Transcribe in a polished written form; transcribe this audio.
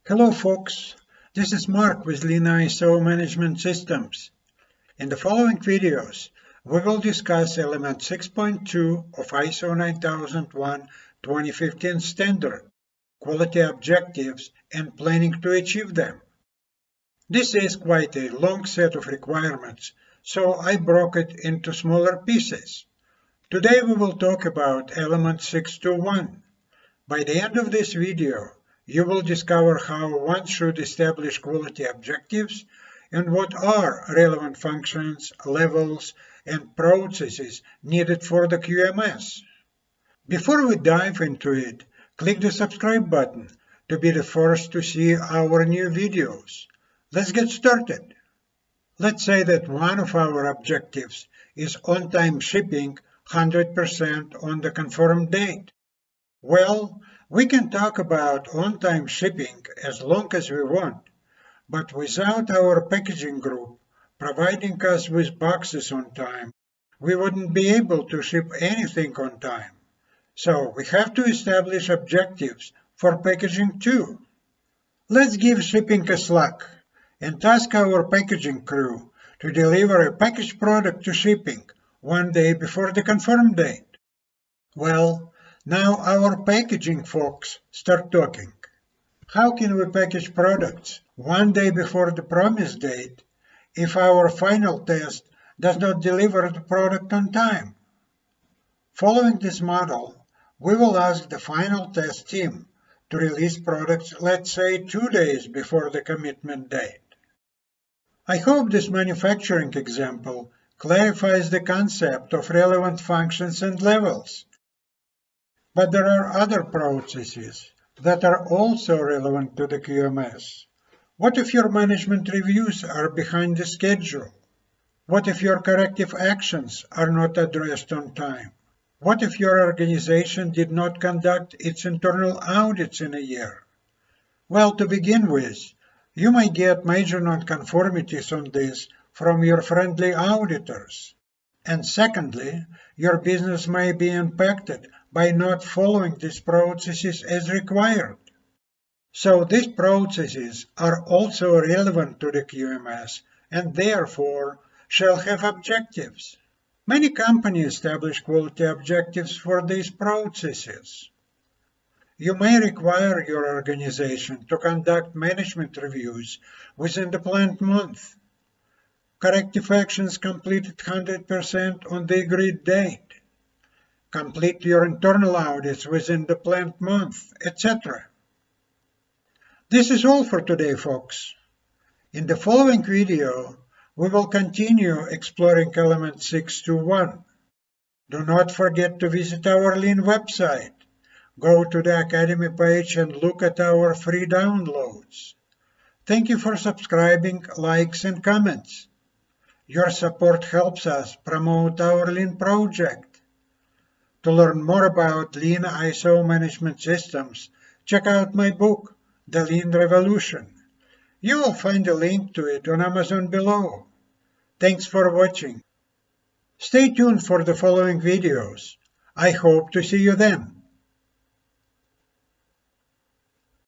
Hello folks, this is Mark with Lean ISO Management Systems. In the following videos, we will discuss element 6.2 of ISO 9001-2015 standard, quality objectives and planning to achieve them. This is quite a long set of requirements, so I broke it into smaller pieces. Today we will talk about element 6.2.1. By the end of this video, you will discover how one should establish quality objectives and what are relevant functions, levels, and processes needed for the QMS. Before we dive into it, click the subscribe button to be the first to see our new videos. Let's get started. Let's say that one of our objectives is on-time shipping 100% on the confirmed date. Well, we can talk about on-time shipping as long as we want, but without our packaging group providing us with boxes on time, we wouldn't be able to ship anything on time. So we have to establish objectives for packaging too. Let's give shipping a slack and task our packaging crew to deliver a packaged product to shipping one day before the confirmed date. Well, now our packaging folks start talking. How can we package products one day before the promised date if our final test does not deliver the product on time? Following this model, we will ask the final test team to release products, let's say 2 days before the commitment date. I hope this manufacturing example clarifies the concept of relevant functions and levels. But there are other processes that are also relevant to the QMS. What if your management reviews are behind the schedule? What if your corrective actions are not addressed on time? What if your organization did not conduct its internal audits in a year? Well, to begin with, you might get major non-conformities on this from your friendly auditors. And secondly, your business may be impacted by not following these processes as required. So these processes are also relevant to the QMS and therefore shall have objectives. Many companies establish quality objectives for these processes. You may require your organization to conduct management reviews within the planned month. Corrective actions completed 100% on the agreed date. Complete your internal audits within the planned month, etc. This is all for today, folks. In the following video, we will continue exploring element 6.2.1. Do not forget to visit our Lean website. Go to the Academy page and look at our free downloads. Thank you for subscribing, likes, and comments. Your support helps us promote our Lean project. To learn more about Lean ISO management systems, check out my book, The Lean Revolution. You will find a link to it on Amazon below. Thanks for watching. Stay tuned for the following videos. I hope to see you then.